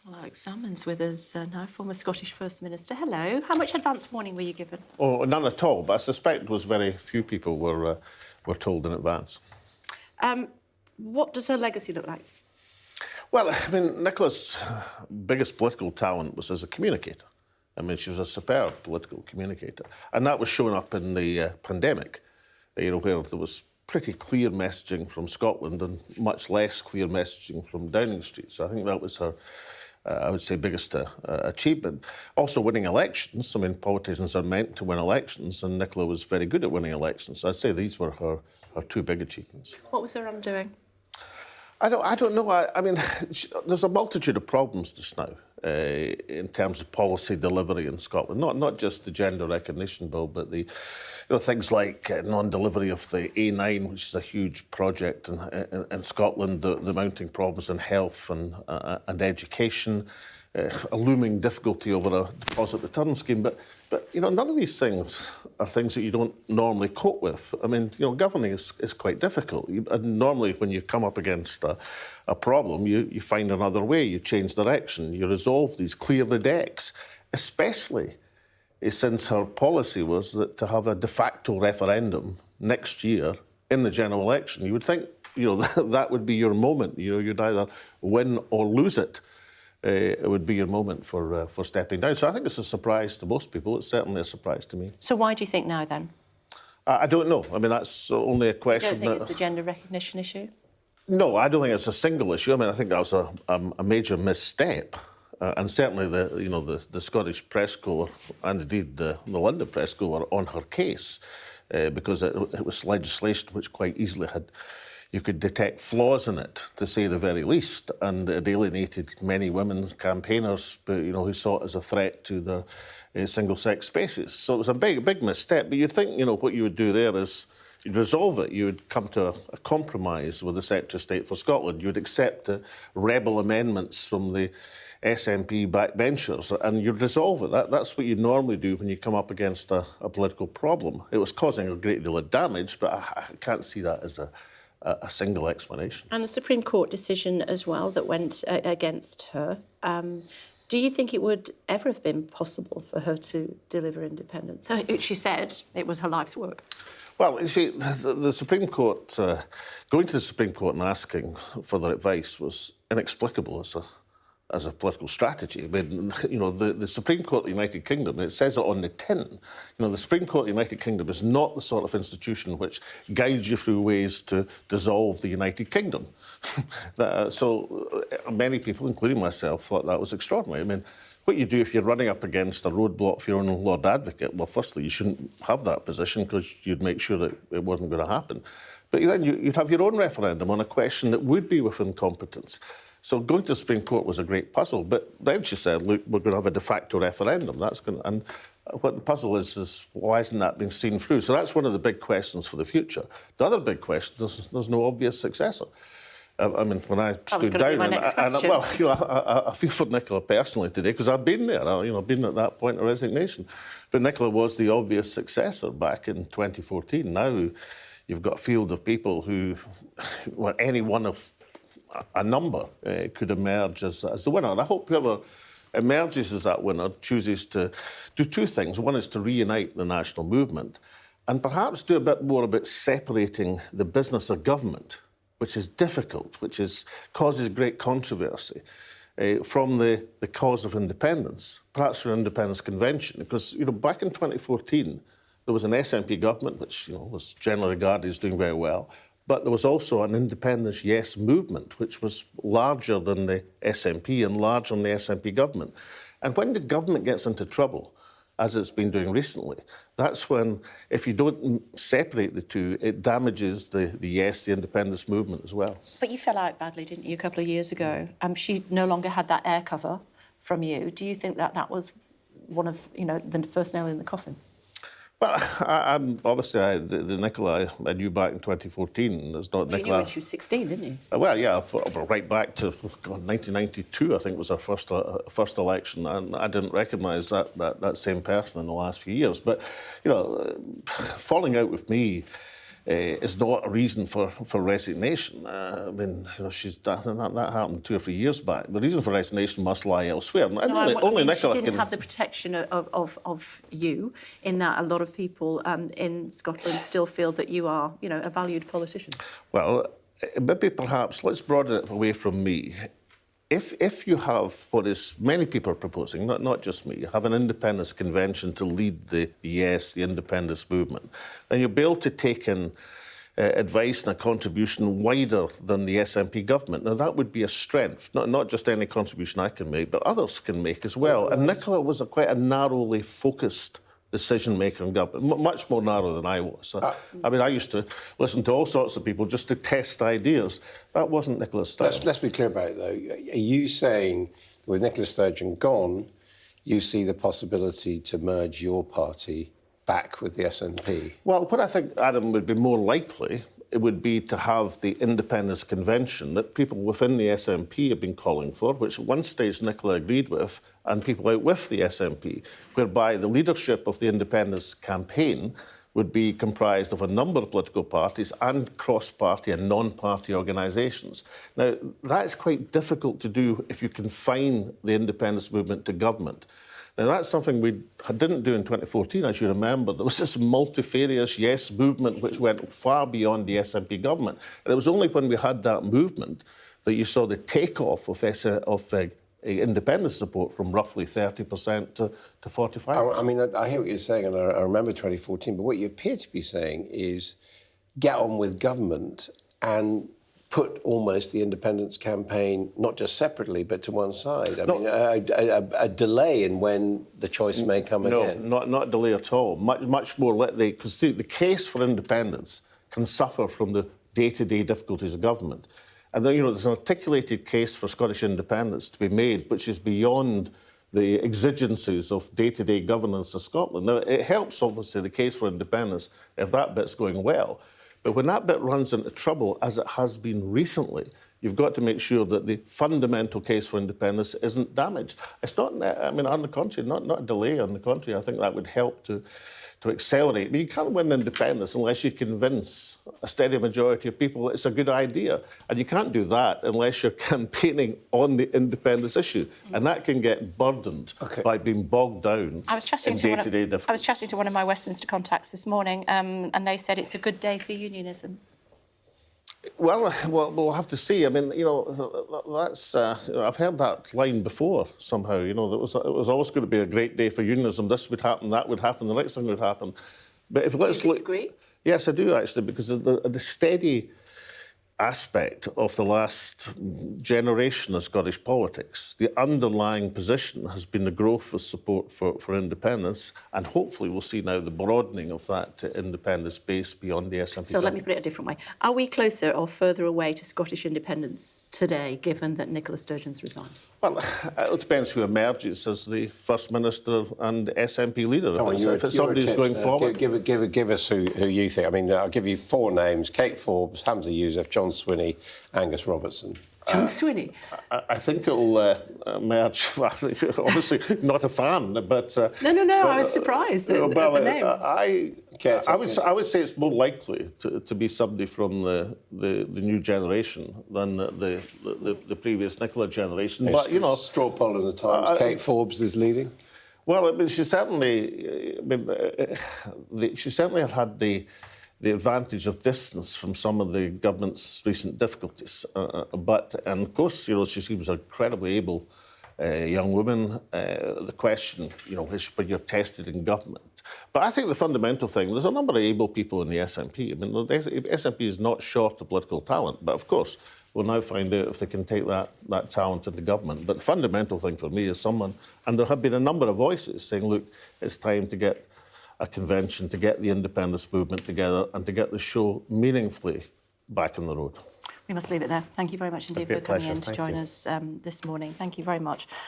Well, Alex Salmond's with us now, former Scottish First Minister. Hello. How much advance warning were you given? Oh, none at all, but I suspect was very few people were told in advance. What does her legacy look like? Well, I mean, Nicola's biggest political talent was as a communicator. I mean, she was a superb political communicator. And that was shown up in the pandemic, where there was pretty clear messaging from Scotland and much less clear messaging from Downing Street. So I think that was her, I would say, biggest achievement. Also winning elections. I mean, politicians are meant to win elections, and Nicola was very good at winning elections. So I'd say these were her two big achievements. What was her undoing? I don't know. I mean, there's a multitude of problems just now in terms of policy delivery in Scotland. Not just the gender recognition bill, but the things like non-delivery of the A9, which is a huge project in Scotland. The mounting problems in health and education, a looming difficulty over a deposit return scheme. But none of these things are things that you don't normally cope with. I mean, governing is quite difficult. And normally when you come up against a problem, you find another way, you change direction, you resolve these, clear the decks, especially since her policy was that to have a de facto referendum next year in the general election. You would think, that would be your moment. You'd either win or lose it. It would be your moment for stepping down. So I think it's a surprise to most people. It's certainly a surprise to me. So why do you think now, then? I don't know. I mean, that's only a question. You don't think it's the gender recognition issue? No, I don't think it's a single issue. I mean, I think that was a major misstep. And certainly the Scottish Press Corps and indeed the London Press Corps were on her case because it was legislation which quite easily you could detect flaws in it, to say the very least, and it alienated many women's campaigners, who saw it as a threat to their single-sex spaces. So it was a big misstep. But you'd think, what you would do there is you'd resolve it. You would come to a compromise with the Secretary of State for Scotland. You would accept the rebel amendments from the SNP backbenchers, and you'd resolve it. That's what you normally do when you come up against a political problem. It was causing a great deal of damage, but I can't see that as a single explanation. And the Supreme Court decision as well that went against her. Do you think it would ever have been possible for her to deliver independence? So she said it was her life's work. Well, you see, the Supreme Court, going to the Supreme Court and asking for their advice was inexplicable as a political strategy. I mean, the Supreme Court of the United Kingdom, it says it on the tin. The Supreme Court of the United Kingdom is not the sort of institution which guides you through ways to dissolve the United Kingdom. So many people, including myself, thought that was extraordinary. I mean, what you do if you're running up against a roadblock for your own Lord Advocate, well, firstly, you shouldn't have that position because you'd make sure that it wasn't going to happen. But then you'd have your own referendum on a question that would be within competence. So going to the Supreme Court was a great puzzle, but then she said, look, we're going to have a de facto referendum. And what the puzzle is why isn't that being seen through? So that's one of the big questions for the future. The other big question, there's no obvious successor. I mean, when I stood down, I feel for Nicola personally today because I've been there. I've been at that point of resignation. But Nicola was the obvious successor back in 2014. Now you've got a field of people who, well, any one of a number could emerge as the winner. And I hope whoever emerges as that winner chooses to do two things. One is to reunite the national movement and perhaps do a bit more about separating the business of government, which is difficult, causes great controversy, from the cause of independence, perhaps through an independence convention. Because, back in 2014, there was an SNP government, which, was generally regarded as doing very well, but there was also an independence yes movement, which was larger than the SNP and larger than the SNP government. And when the government gets into trouble, as it's been doing recently, that's when, if you don't separate the two, it damages the independence movement as well. But you fell out badly, didn't you, a couple of years ago? She no longer had that air cover from you. Do you think that was one of, the first nail in the coffin? Well, obviously, the Nicola I knew back in 2014. There's not Nicola. You knew when she was 16, didn't you? Well, yeah, right back to 1992, I think was our first election, and I didn't recognise that same person in the last few years. But falling out with me is not a reason for resignation. I mean, that happened 2 or 3 years back. The reason for resignation must lie elsewhere. And only Nicola she didn't have the protection of you, in that a lot of people in Scotland still feel that you are, a valued politician. Well, maybe perhaps let's broaden it away from me. If you have what is many people are proposing, not just me, you have an independence convention to lead the independence movement, then you'll be able to take in advice and a contribution wider than the SNP government. Now, that would be a strength, not just any contribution I can make, but others can make as well. And Nicola was quite a narrowly focused decision-maker in government, much more narrow than I was. I mean, I used to listen to all sorts of people just to test ideas. That wasn't Nicola's style. Let's be clear about it, though. Are you saying, with Nicola Sturgeon gone, you see the possibility to merge your party back with the SNP? Well, what I think, Adam, would be more likely, it would be to have the independence convention that people within the SNP have been calling for, which at one stage Nicola agreed with, and people out with the SNP, whereby the leadership of the independence campaign would be comprised of a number of political parties and cross-party and non-party organisations. Now, that's quite difficult to do if you confine the independence movement to government. Now, that's something we didn't do in 2014, as you remember. There was this multifarious yes movement which went far beyond the SNP government. And it was only when we had that movement that you saw the takeoff of independence support from roughly 30% to 45%. I mean, I hear what you're saying, and I remember 2014, but what you appear to be saying is get on with government and put almost the independence campaign, not just separately, but to one side. I mean, a delay in when the choice may come again. No, not a delay at all. Much more, because the case for independence can suffer from the day-to-day difficulties of government. And then, there's an articulated case for Scottish independence to be made, which is beyond the exigencies of day-to-day governance of Scotland. Now, it helps, obviously, the case for independence if that bit's going well. But when that bit runs into trouble, as it has been recently, you've got to make sure that the fundamental case for independence isn't damaged. It's not, I mean, on the contrary, not a delay. On the contrary, I think that would help to accelerate. But you can't win independence unless you convince a steady majority of people that it's a good idea. And you can't do that unless you're campaigning on the independence issue. And that can get burdened by being bogged down in day-to-day difficulties. I was chatting to one of my Westminster contacts this morning, and they said it's a good day for unionism. Well, we'll have to see. I mean, that's I've heard that line before somehow. It was always going to be a great day for unionism. This would happen, that would happen, the next thing would happen. But if let's Do you disagree? Yes, I do actually, because the steady aspect of the last generation of Scottish politics, the underlying position has been the growth of support for independence, and hopefully we'll see now the broadening of that independence base beyond the SNP. So let me put it a different way. Are we closer or further away to Scottish independence today, given that Nicola Sturgeon's resigned? Well, it depends who emerges as the First Minister and SNP leader. If it's somebody who's going forward. Give us who you think. I mean, I'll give you 4 names: Kate Forbes, Hamza Yousaf, John Swinney, Angus Robertson. John Swinney? I think it'll emerge. Obviously, not a fan, but... No, I was surprised at the name. I would say it's more likely to be somebody from the new generation than the previous Nicola generation. But, Straw poll in the Times, Kate Forbes is leading? Well, I mean, she certainly had the advantage of distance from some of the government's recent difficulties. And of course, she seems an incredibly able young woman. The question, when you're tested in government. But I think the fundamental thing, there's a number of able people in the SNP. I mean, the SNP is not short of political talent, but of course, we'll now find out if they can take that talent into government. But the fundamental thing for me is someone, and there have been a number of voices saying, look, it's time to get a convention, to get the independence movement together and to get the show meaningfully back on the road. We must leave it there. Thank you very much indeed for coming in to join us this morning. Thank you very much.